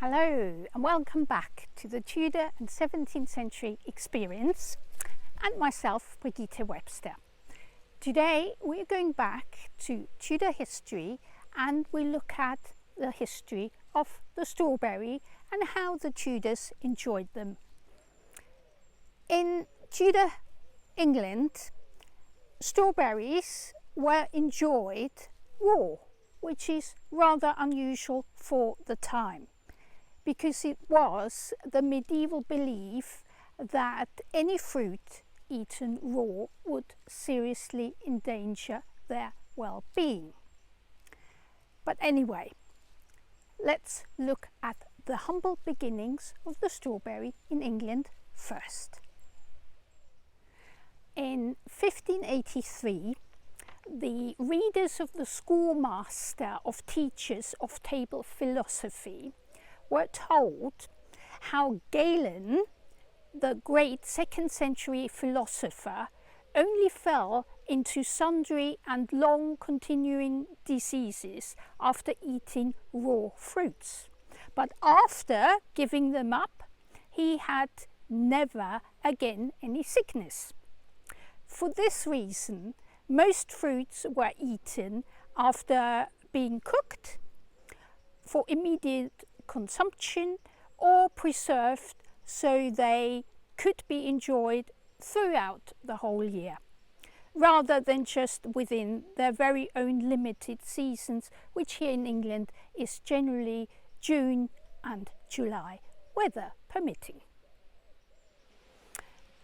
Hello and welcome back to the Tudor and 17th century experience and myself, Brigitte Webster. Today we're going back to Tudor history and we look at the history of the strawberry and how the Tudors enjoyed them. In Tudor England, strawberries were enjoyed raw, which is rather unusual for the time, because it was the medieval belief that any fruit eaten raw would seriously endanger their well-being. But anyway, let's look at the humble beginnings of the strawberry in England first. In 1583, the readers of the Schoolmaster of Teachers of Table Philosophy were told how Galen, the great 2nd century philosopher, only fell into sundry and long continuing diseases after eating raw fruits. But after giving them up, he had never again any sickness. For this reason, most fruits were eaten after being cooked for immediate consumption or preserved so they could be enjoyed throughout the whole year, rather than just within their very own limited seasons, which here in England is generally June and July, weather permitting.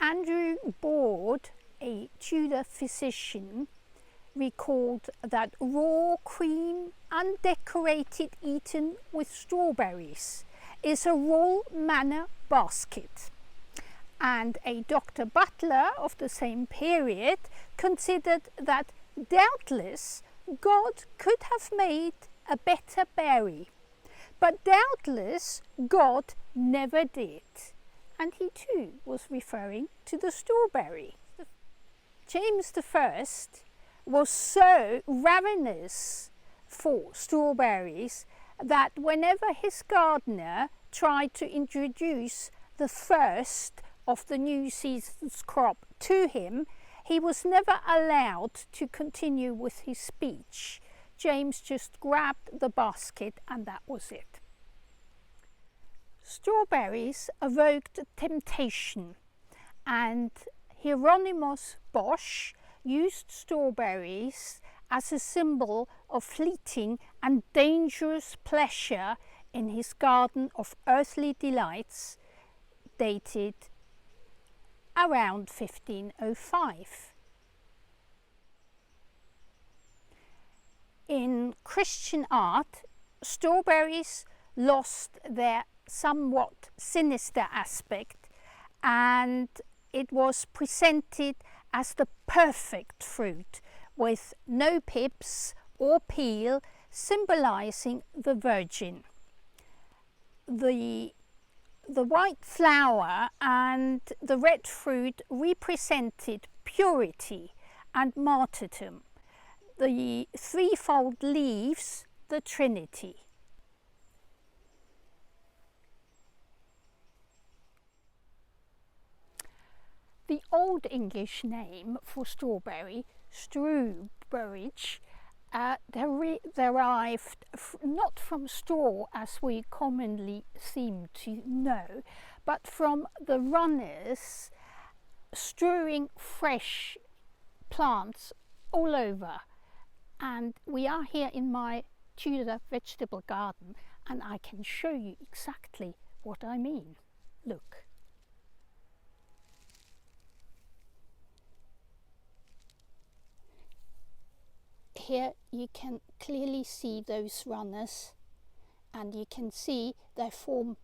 Andrew Boord, a Tudor physician, recalled that raw cream undecorated eaten with strawberries is a roll manor basket, and a Dr. Butler of the same period considered that doubtless God could have made a better berry, but doubtless God never did, and he too was referring to the strawberry. James I was so ravenous for strawberries that whenever his gardener tried to introduce the first of the new season's crop to him, he was never allowed to continue with his speech. James just grabbed the basket and that was it. Strawberries evoked temptation, and Hieronymus Bosch used strawberries as a symbol of fleeting and dangerous pleasure in his Garden of Earthly Delights, dated around 1505. In Christian art, strawberries lost their somewhat sinister aspect, and it was presented as the perfect fruit with no pips or peel, symbolizing the Virgin. The white flower and the red fruit represented purity and martyrdom. The threefold leaves, the Trinity. The Old English name for strawberry, strewberridge, derived not from straw as we commonly seem to know, but from the runners strewing fresh plants all over. And we are here in my Tudor vegetable garden, and I can show you exactly what I mean. Look. Here you can clearly see those runners, and you can see they form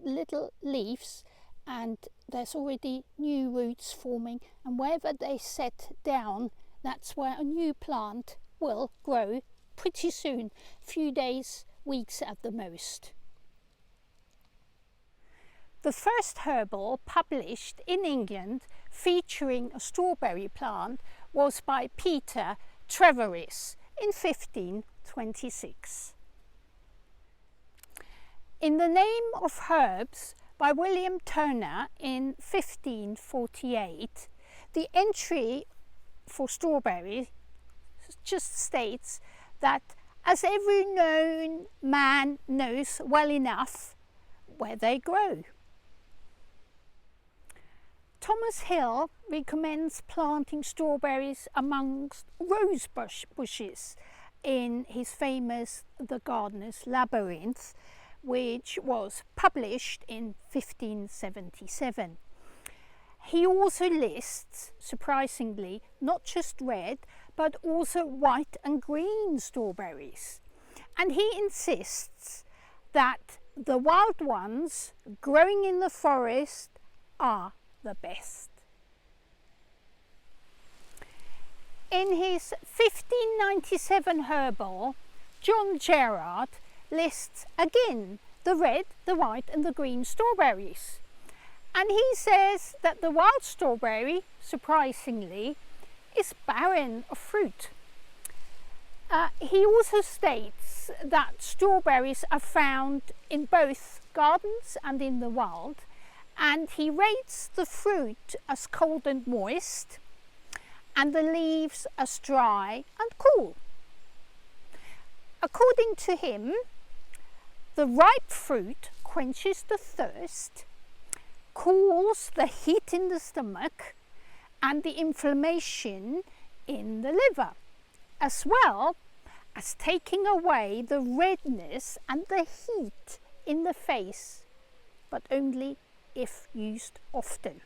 little leaves, and there's already new roots forming, and wherever they set down, that's where a new plant will grow pretty soon, few days, weeks at the most. The first herbal published in England featuring a strawberry plant was by Peter Treveris in 1526. In the Name of Herbs by William Turner in 1548, the entry for strawberry just states that as every known man knows well enough where they grow. Thomas Hill recommends planting strawberries amongst rose bushes in his famous The Gardener's Labyrinth, which was published in 1577. He also lists, surprisingly, not just red, but also white and green strawberries. And he insists that the wild ones growing in the forest are the best. In his 1597 herbal, John Gerard lists again the red, the white and the green strawberries. And he says that the wild strawberry, surprisingly, is barren of fruit. He also states that strawberries are found in both gardens and in the wild, and he rates the fruit as cold and moist, and the leaves as dry and cool. According to him, the ripe fruit quenches the thirst, cools the heat in the stomach and the inflammation in the liver, as well as taking away the redness and the heat in the face, but only if used often.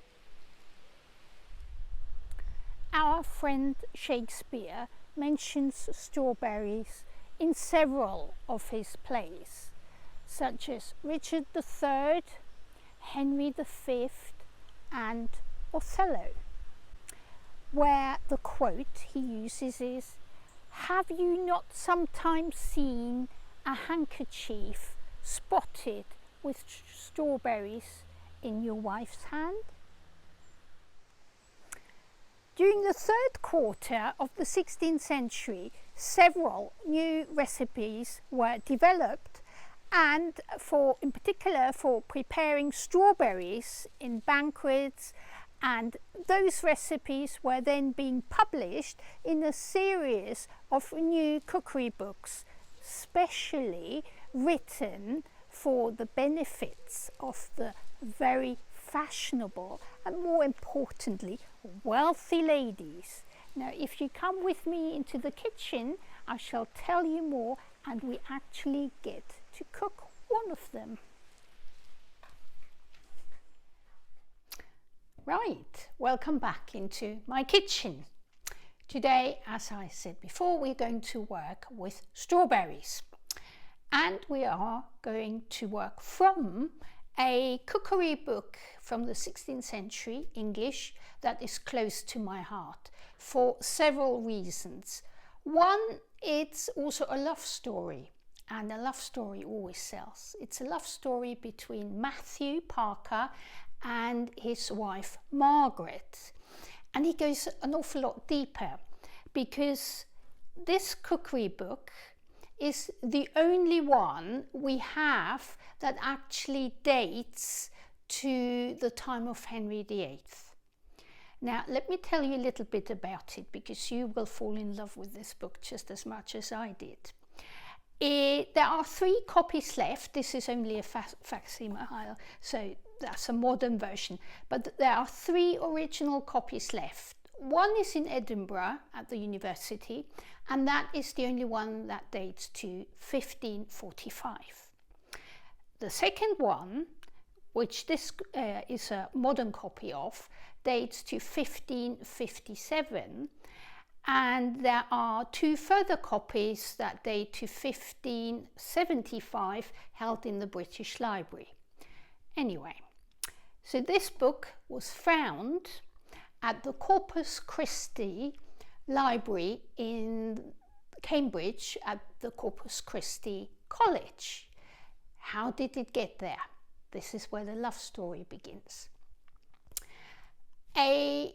Our friend Shakespeare mentions strawberries in several of his plays, such as Richard III, Henry V and Othello, where the quote he uses is, "Have you not sometimes seen a handkerchief spotted with strawberries in your wife's hand?" During the third quarter of the 16th century, several new recipes were developed, and in particular for preparing strawberries in banquets, and those recipes were then being published in a series of new cookery books, specially written for the benefits of the very fashionable and, more importantly, wealthy ladies. Now, if you come with me into the kitchen, I shall tell you more, and we actually get to cook one of them. Right, welcome back into my kitchen. Today, as I said before, we're going to work with strawberries, and we are going to work from a cookery book from the 16th century English that is close to my heart for several reasons. One, it's also a love story, and a love story always sells. It's a love story between Matthew Parker and his wife Margaret, and he goes an awful lot deeper because this cookery book is the only one we have that actually dates to the time of Henry VIII. Now, let me tell you a little bit about it, because you will fall in love with this book just as much as I did. There are 3 copies left. This is only a facsimile, so that's a modern version, but there are 3 original copies left. One is in Edinburgh at the university, and that is the only one that dates to 1545. The second one, which this is a modern copy of, dates to 1557, and there are 2 further copies that date to 1575 held in the British Library. Anyway, so this book was found at the Corpus Christi Library in Cambridge at the Corpus Christi College. How did it get there? This is where the love story begins. A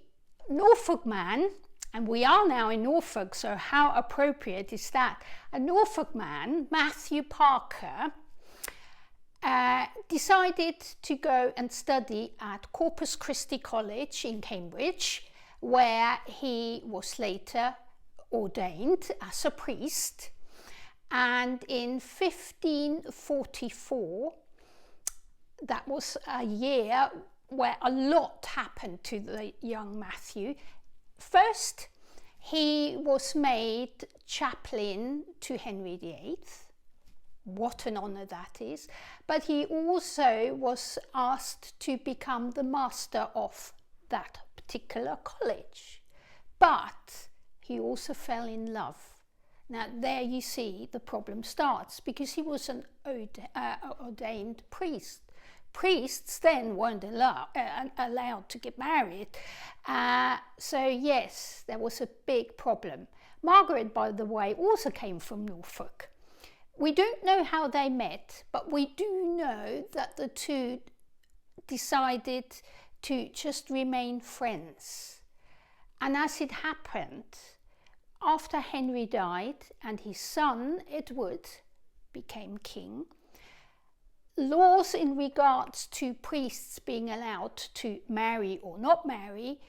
Norfolk man, and we are now in Norfolk, so how appropriate is that? A Norfolk man, Matthew Parker, decided to go and study at Corpus Christi College in Cambridge, where he was later ordained as a priest. And in 1544, that was a year where a lot happened to the young Matthew. First, he was made chaplain to Henry VIII. What an honour that is. But he also was asked to become the master of that particular college. But he also fell in love. Now there you see the problem starts, because he was an ordained priest. Priests then weren't allowed to get married. So yes, there was a big problem. Margaret, by the way, also came from Norfolk. We don't know how they met, but we do know that the two decided to just remain friends. And as it happened, after Henry died and his son Edward became king, laws in regards to priests being allowed to marry or not marry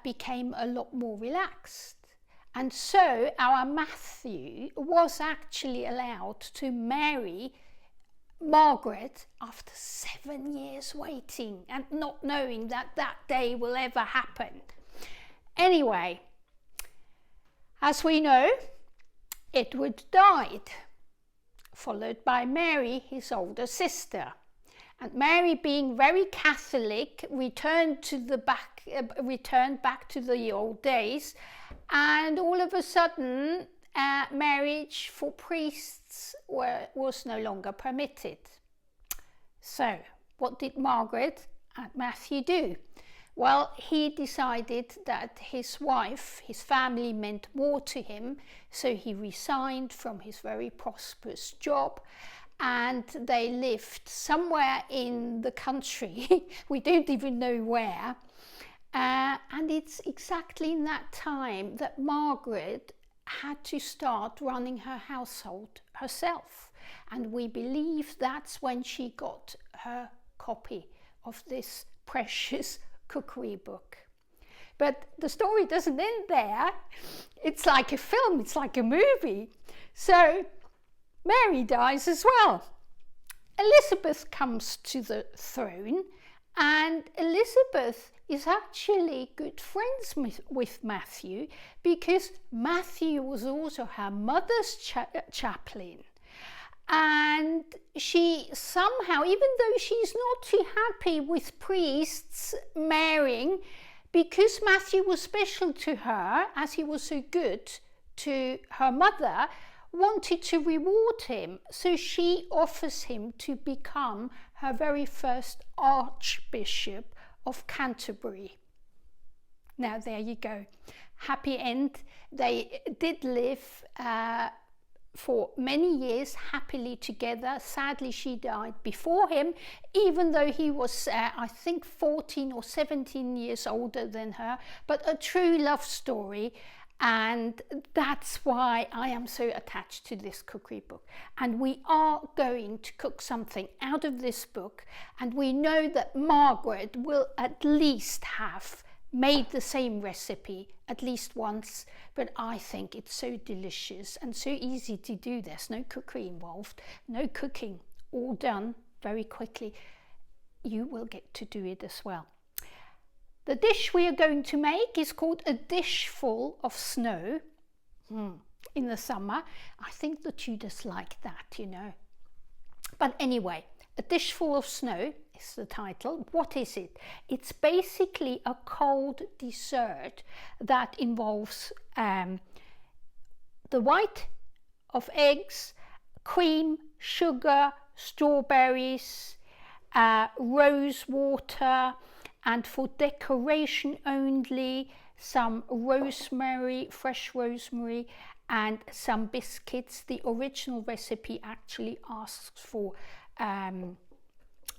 became a lot more relaxed. And so our Matthew was actually allowed to marry Margaret after 7 years waiting and not knowing that that day will ever happen. Anyway, as we know, Edward died, followed by Mary, his older sister. And Mary, being very Catholic, returned back to the old days, and all of a sudden marriage for priests was no longer permitted. So what did Margaret and Matthew do? Well, he decided that his wife, his family meant more to him, so he resigned from his very prosperous job, and they lived somewhere in the country. We don't even know where. And it's exactly in that time that Margaret had to start running her household herself. And we believe that's when she got her copy of this precious cookery book. But the story doesn't end there. It's like a film, it's like a movie. So Mary dies as well. Elizabeth comes to the throne, and Elizabeth is actually good friends with Matthew, because Matthew was also her mother's chaplain. And she somehow, even though she's not too happy with priests marrying, because Matthew was special to her, as he was so good to her mother, wanted to reward him. So she offers him to become her very first Archbishop of Canterbury. Now there you go. Happy end. They did live for many years happily together. Sadly, she died before him, even though he was, I think, 14 or 17 years older than her. But a true love story. And that's why I am so attached to this cookery book. And we are going to cook something out of this book. And we know that Margaret will at least have made the same recipe at least once. But I think it's so delicious and so easy to do. There's no cookery involved, no cooking, all done very quickly. You will get to do it as well. The dish we are going to make is called a dishful of snow in the summer. I think the Tudors like that, you know. But anyway, a dishful of snow is the title. What is it? It's basically a cold dessert that involves the white of eggs, cream, sugar, strawberries, rose water, and for decoration only, some rosemary, fresh rosemary, and some biscuits. The original recipe actually asks for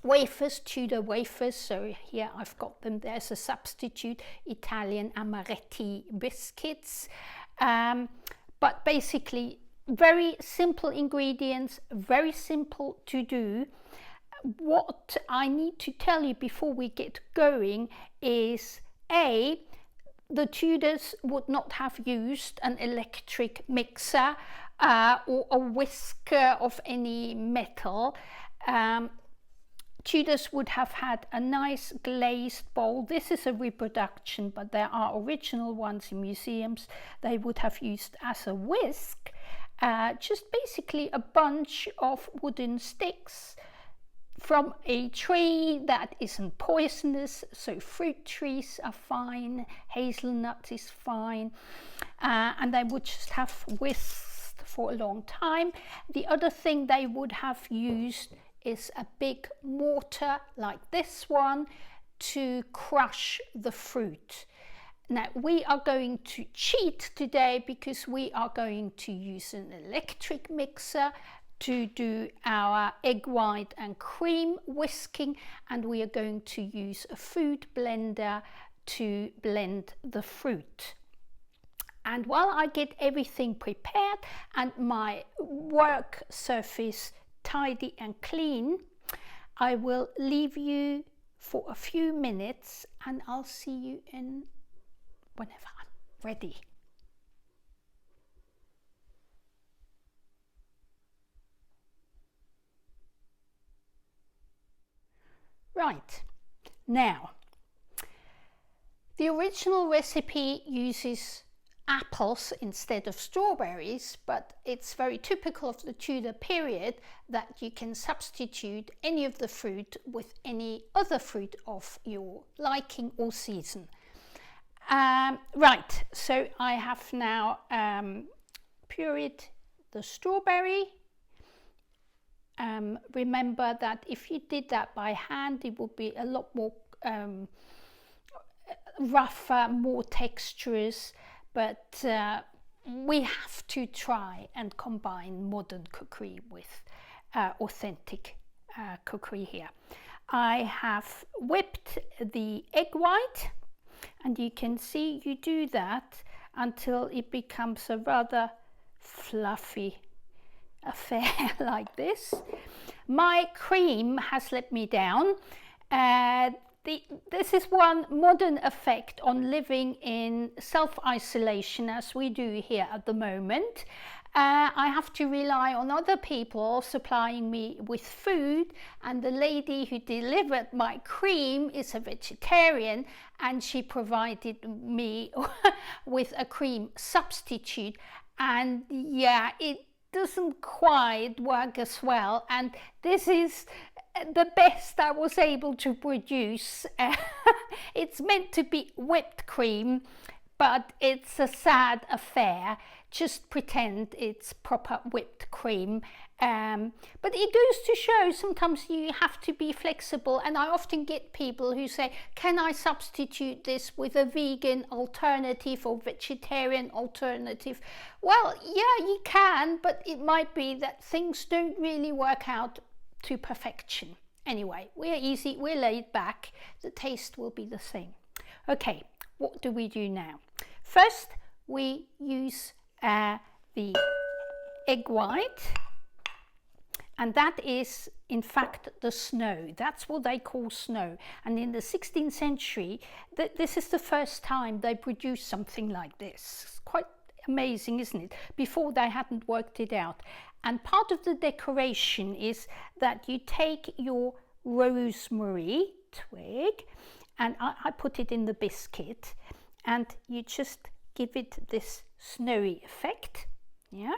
wafers, Tudor wafers, so here I've got them. There's a substitute, Italian amaretti biscuits. But basically, very simple ingredients, very simple to do. What I need to tell you before we get going is the Tudors would not have used an electric mixer or a whisker of any metal. Tudors would have had a nice glazed bowl. This is a reproduction, but there are original ones in museums they would have used as a whisk. Just basically a bunch of wooden sticks from a tree that isn't poisonous, so fruit trees are fine, hazelnut is fine, and they would just have whisked for a long time. The other thing they would have used is a big mortar like this one to crush the fruit. Now we are going to cheat today because we are going to use an electric mixer to do our egg white and cream whisking, and we are going to use a food blender to blend the fruit. And while I get everything prepared and my work surface tidy and clean, I will leave you for a few minutes and I'll see you in whenever I'm ready. Right, now the original recipe uses apples instead of strawberries, but it's very typical of the Tudor period that you can substitute any of the fruit with any other fruit of your liking or season. Right, so I have now pureed the strawberry. Remember that if you did that by hand, it would be a lot more rougher, more texturous, but we have to try and combine modern cookery with authentic cookery here. I have whipped the egg white, and you can see you do that until it becomes a rather fluffy affair like this. My cream has let me down. This is one modern effect on living in self-isolation as we do here at the moment. I have to rely on other people supplying me with food, and the lady who delivered my cream is a vegetarian, and she provided me with a cream substitute, and yeah, it doesn't quite work as well, and this is the best I was able to produce. It's meant to be whipped cream, but it's a sad affair. Just pretend it's proper whipped cream. But it goes to show sometimes you have to be flexible, and I often get people who say, can I substitute this with a vegan alternative or vegetarian alternative? Well, yeah, you can, but it might be that things don't really work out to perfection. Anyway, we're easy, we're laid back, the taste will be the same. Okay, what do we do now? First, we use the egg white, and that is in fact the Snowe. That's what they call Snowe. And in the 16th century, this is the first time they produced something like this. It's quite amazing, isn't it? Before they hadn't worked it out. And part of the decoration is that you take your rosemary twig, and I put it in the biscuit, and you just give it this snowy effect. Yeah.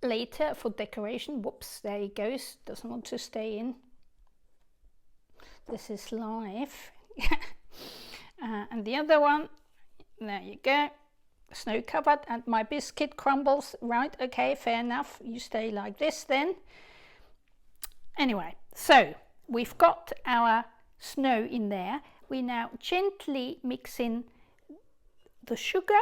Later for decoration, whoops, there it goes, doesn't want to stay in. This is live. And the other one, there you go, snow covered, and my biscuit crumbles. Right, okay, fair enough, you stay like this then. Anyway, so we've got our Snowe in there. We now gently mix in the sugar,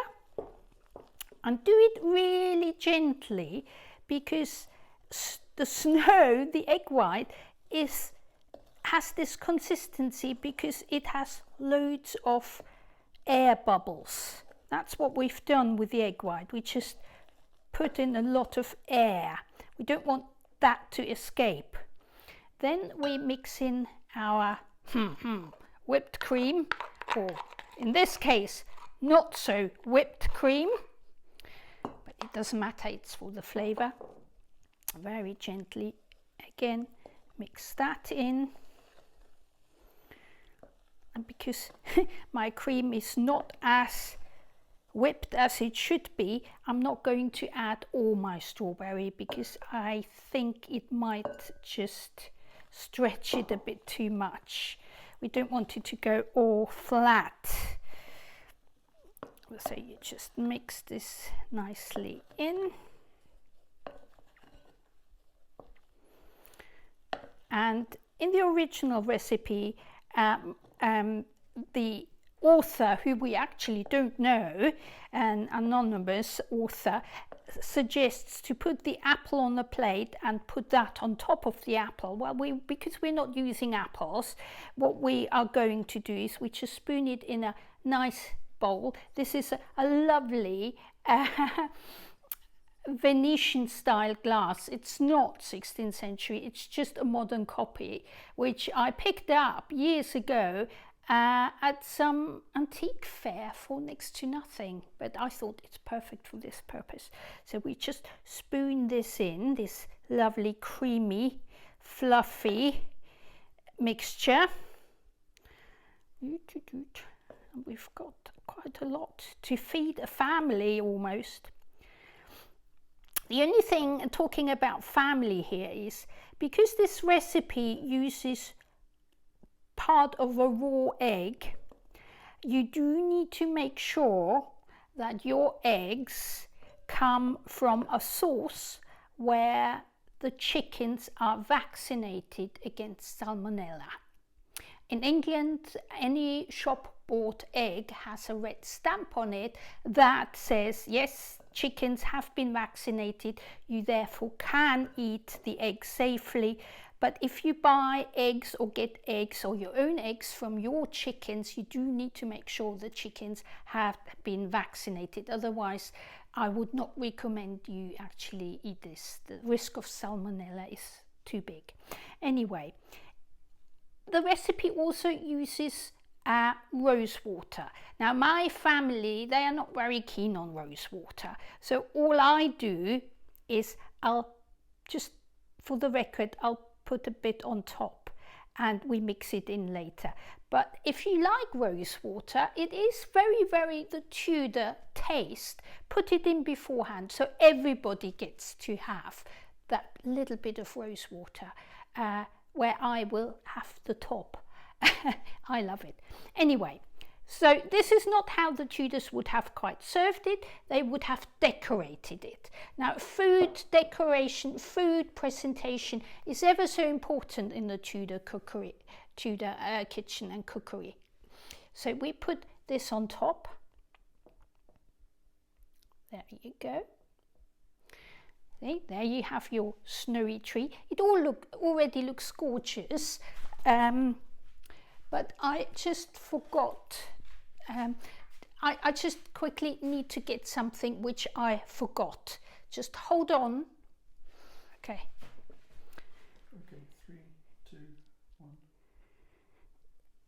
and do it really gently, because the Snowe, the egg white, has this consistency because it has loads of air bubbles. That's what we've done with the egg white. We just put in a lot of air. We don't want that to escape. Then we mix in our whipped cream, or in this case, not so whipped cream, but it doesn't matter, it's for the flavor. Very gently, again, mix that in. And because my cream is not as whipped as it should be, I'm not going to add all my strawberry because I think it might just stretch it a bit too much. We don't want it to go all flat. So you just mix this nicely in. And in the original recipe, the author, who we actually don't know, an anonymous author, suggests to put the apple on a plate and put that on top of the apple. Well, because we're not using apples, what we are going to do is we just spoon it in a nice bowl. This is a lovely Venetian style glass. It's not 16th century, it's just a modern copy, which I picked up years ago at some antique fair for next to nothing, but I thought it's perfect for this purpose. So we just spoon this in, this lovely creamy fluffy mixture. We've got quite a lot to feed a family almost. The only thing talking about family here is because this recipe uses part of a raw egg, you do need to make sure that your eggs come from a source where the chickens are vaccinated against salmonella. In England, any shop bought egg has a red stamp on it that says, yes, chickens have been vaccinated, you therefore can eat the egg safely. But if you buy eggs or get eggs or your own eggs from your chickens, you do need to make sure the chickens have been vaccinated. Otherwise, I would not recommend you actually eat this. The risk of salmonella is too big. Anyway, the recipe also uses rose water. Now my family, they are not very keen on rose water. So all I do is I'll just, for the record, I'll put a bit on top and we mix it in later. But if you like rose water, it is very, very the Tudor taste. Put it in beforehand so everybody gets to have that little bit of rose water, where I will have the top. I love it. Anyway, so this is not how the Tudors would have quite served it. They would have decorated it. Now, food decoration, food presentation is ever so important in the Tudor cookery, Tudor kitchen and cookery. So we put this on top. There you go. See, there you have your snowy tree. It already looks gorgeous. But I just forgot, I just quickly need to get something which I forgot. Just hold on. Okay. Okay, 3, 2, 1.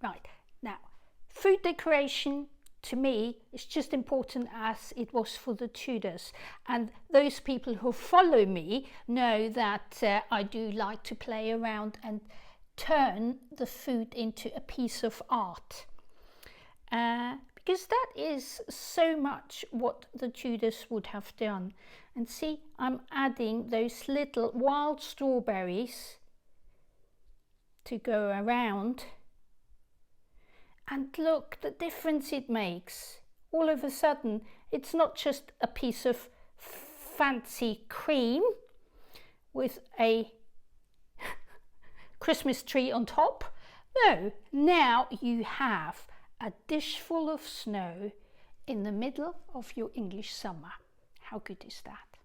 Right, now, food decoration to me is just important as it was for the Tudors. And those people who follow me know that I do like to play around and turn the food into a piece of art, because that is so much what the Tudors would have done. And see, I'm adding those little wild strawberries to go around, and look the difference it makes. All of a sudden it's not just a piece of fancy cream with a Christmas tree on top. No, now you have a dish full of snow in the middle of your English summer. How good is that?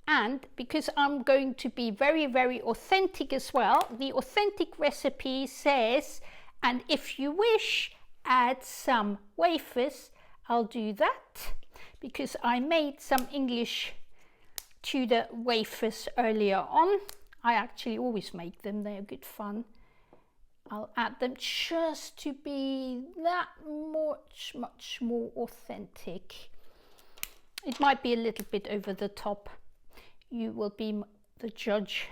And because I'm going to be very, very authentic as well, the authentic recipe says, and if you wish, add some wafers. I'll do that because I made some English Tudor wafers earlier on. I actually always make them, they're good fun. I'll add them just to be that much more authentic. It might be a little bit over the top. You will be the judge.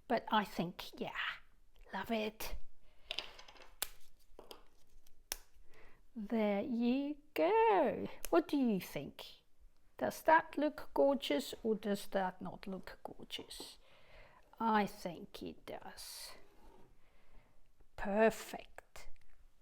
But I think, yeah, love it. There you go. What do you think? Does that look gorgeous or does that not look gorgeous? I think it does. Perfect.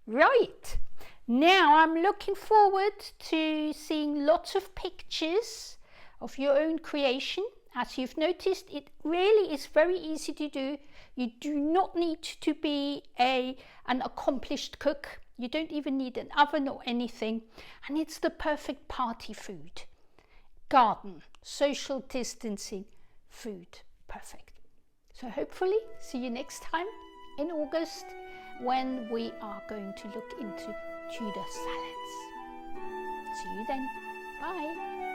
Right. Now I'm looking forward to seeing lots of pictures of your own creation. As you've noticed, it really is very easy to do. You do not need to be an accomplished cook. You don't even need an oven or anything. And it's the perfect party food. Garden, social distancing food. Perfect. So hopefully see you next time in August when we are going to look into Tudor salads. See you then. Bye.